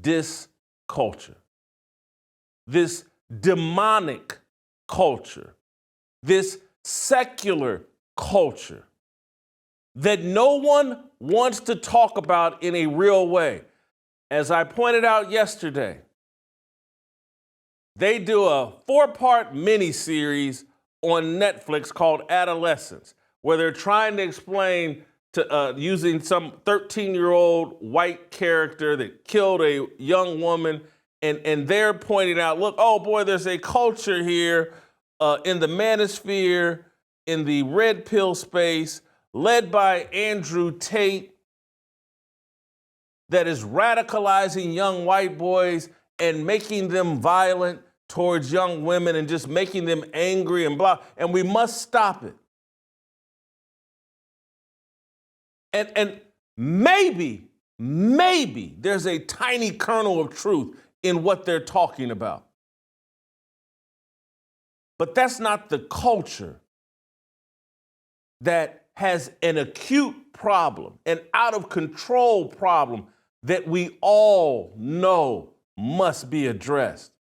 dis culture, this demonic culture, this secular culture that no one wants to talk about in a real way. As I pointed out yesterday, they do a 4-part miniseries on Netflix called Adolescence, where they're trying to explain to using some 13-year-old white character that killed a young woman, and they're pointing out, look, oh boy, there's a culture here in the manosphere, in the red pill space, led by Andrew Tate, that is radicalizing young white boys and making them violent towards young women and just making them angry and blah, and we must stop it. And maybe there's a tiny kernel of truth in what they're talking about. But that's not the culture that has an acute problem, an out of control problem that we all know must be addressed.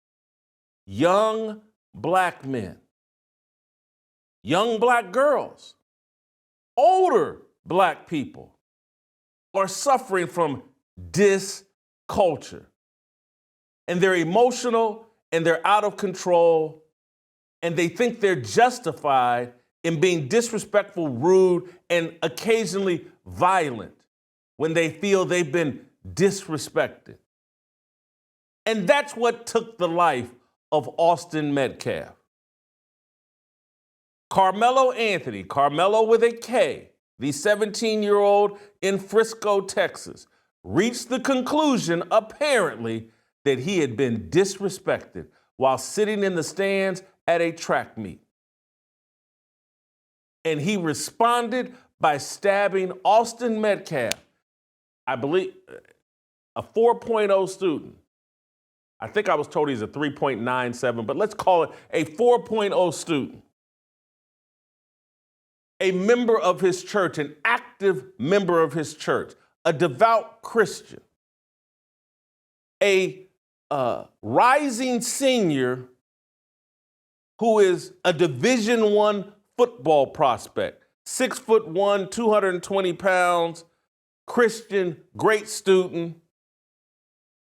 Young black men, young black girls, older black people are suffering from dis-culture. And they're emotional and they're out of control and they think they're justified in being disrespectful, rude, and occasionally violent when they feel they've been disrespected. And that's what took the life of Austin Metcalf. Carmelo Anthony, Carmelo with a K, the 17-year-old in Frisco, Texas, reached the conclusion, apparently, that he had been disrespected while sitting in the stands at a track meet. And he responded by stabbing Austin Metcalf, I believe, a 4.0 student. I think I was told he's a 3.97, but let's call it a 4.0 student. A member of his church, an active member of his church, a devout Christian, a rising senior who is a Division I football prospect, 6'1", 220 pounds, Christian, great student,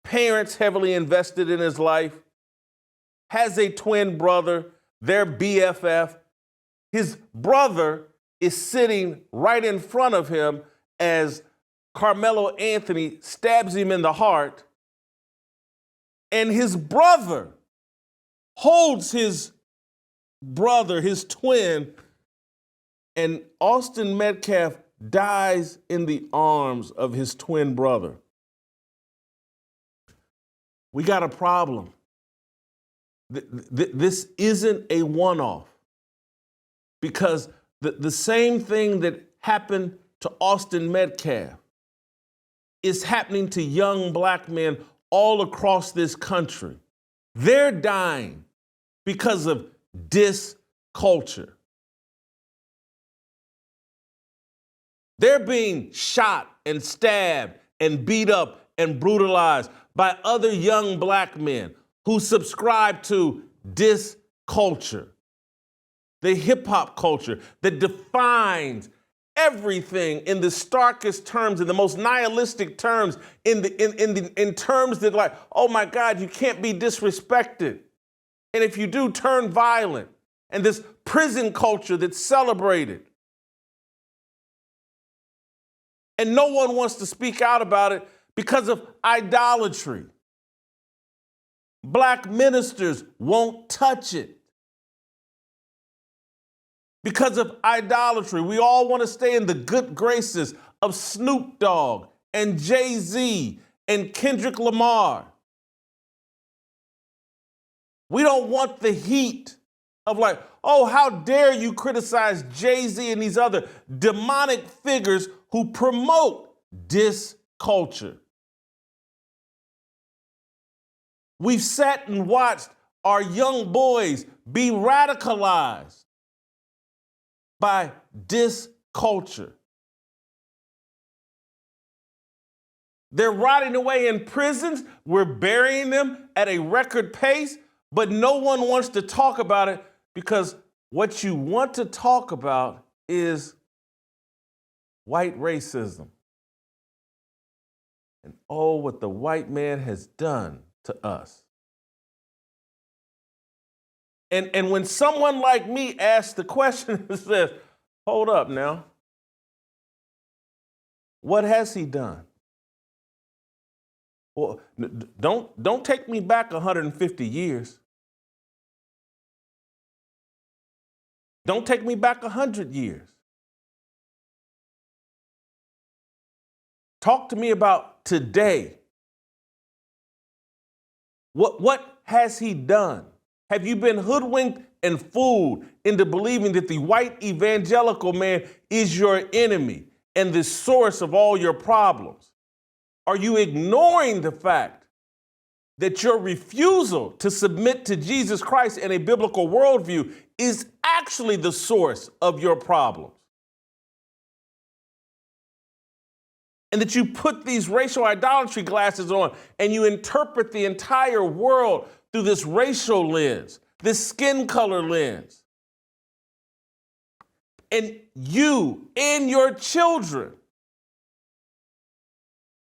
parents heavily invested in his life, has a twin brother, their BFF. His brother is sitting right in front of him as Carmelo Anthony stabs him in the heart, and his brother holds his brother, his twin, and Austin Metcalf dies in the arms of his twin brother. We got a problem. This isn't a one-off, because the same thing that happened to Austin Metcalf is happening to young black men all across this country. They're dying because of dis-culture. They're being shot and stabbed and beat up and brutalized by other young black men who subscribe to dis-culture, the hip-hop culture that defines everything in the starkest terms, in the most nihilistic terms, in terms that, like, oh my God, you can't be disrespected. And if you do, turn violent. And this prison culture that's celebrated. And no one wants to speak out about it because of idolatry. Black ministers won't touch it because of idolatry. We all want to stay in the good graces of Snoop Dogg and Jay-Z and Kendrick Lamar. We don't want the heat of, like, oh, how dare you criticize Jay-Z and these other demonic figures who promote dis-culture. We've sat and watched our young boys be radicalized by dis-culture. They're rotting away in prisons. We're burying them at a record pace, but no one wants to talk about it because what you want to talk about is white racism. And oh, what the white man has done to us. And when someone like me asks the question and says, hold up now, what has he done? Well, don't take me back 150 years. Don't take me back 100 years. Talk to me about today. What has he done? Have you been hoodwinked and fooled into believing that the white evangelical man is your enemy and the source of all your problems? Are you ignoring the fact that your refusal to submit to Jesus Christ in a biblical worldview is actually the source of your problems? And that you put these racial idolatry glasses on and you interpret the entire world through this racial lens, this skin color lens. And you and your children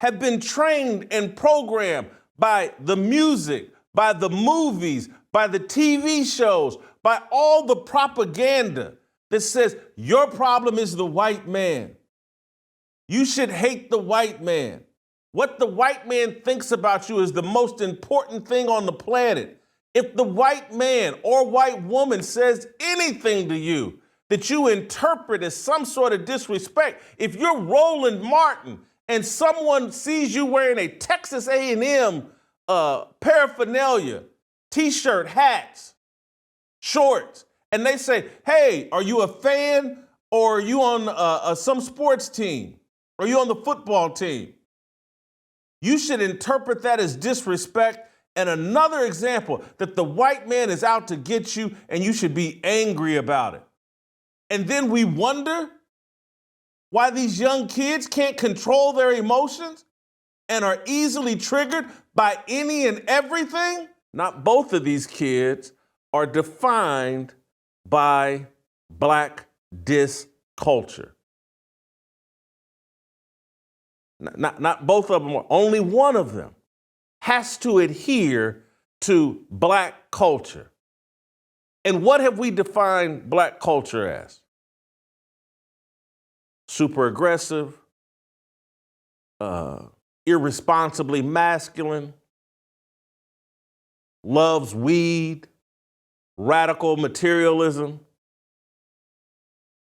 have been trained and programmed by the music, by the movies, by the TV shows, by all the propaganda that says your problem is the white man. You should hate the white man. What the white man thinks about you is the most important thing on the planet. If the white man or white woman says anything to you that you interpret as some sort of disrespect, if you're Roland Martin and someone sees you wearing a Texas A&M paraphernalia, t-shirt, hats, shorts, and they say, hey, are you a fan or are you on some sports team? Are you on the football team? You should interpret that as disrespect and another example that the white man is out to get you and you should be angry about it. And then we wonder why these young kids can't control their emotions and are easily triggered by any and everything. Not both of these kids are defined by black culture. Not both of them, only one of them has to adhere to black culture. And what have we defined black culture as? Super aggressive, irresponsibly masculine, loves weed, radical materialism,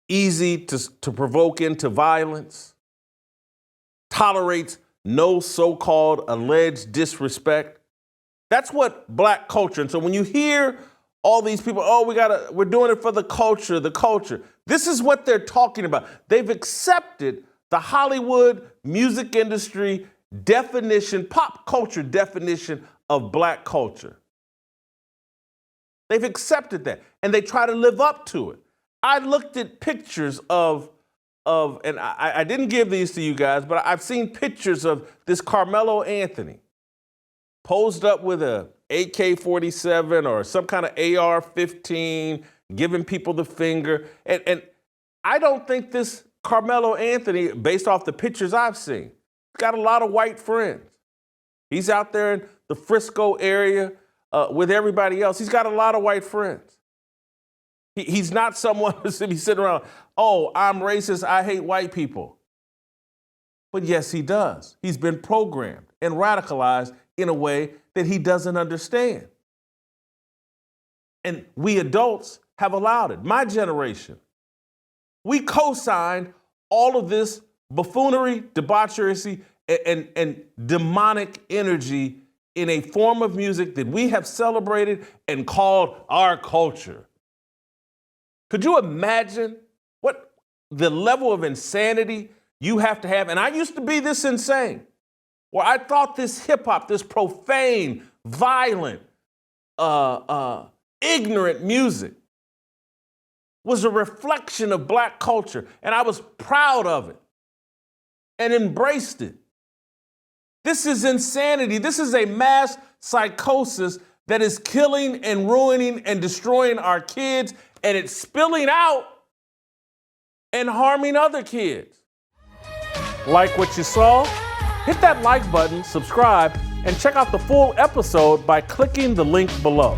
easy to provoke into violence, tolerates no so-called alleged disrespect. That's what black culture. And so when you hear all these people, we're doing it for the culture. This is what they're talking about. They've accepted the Hollywood music industry definition, pop culture definition of black culture. They've accepted that and they try to live up to it. I looked at pictures of and I didn't give these to you guys, but I've seen pictures of this Carmelo Anthony posed up with a AK-47 or some kind of AR-15, giving people the finger. And I don't think this Carmelo Anthony, based off the pictures I've seen, got a lot of white friends. He's out there in the Frisco area with everybody else. He's got a lot of white friends. He's not someone who's be sitting around, oh, I'm racist, I hate white people. But yes, he does. He's been programmed and radicalized in a way that he doesn't understand. And we adults have allowed it. My generation, we co-signed all of this buffoonery, debauchery, and demonic energy in a form of music that we have celebrated and called our culture. Could you imagine what the level of insanity you have to have? And I used to be this insane, where I thought this hip hop, this profane, violent, ignorant music was a reflection of black culture. And I was proud of it and embraced it. This is insanity. This is a mass psychosis that is killing and ruining and destroying our kids, and it's spilling out and harming other kids. Like what you saw? Hit that like button, subscribe, and check out the full episode by clicking the link below.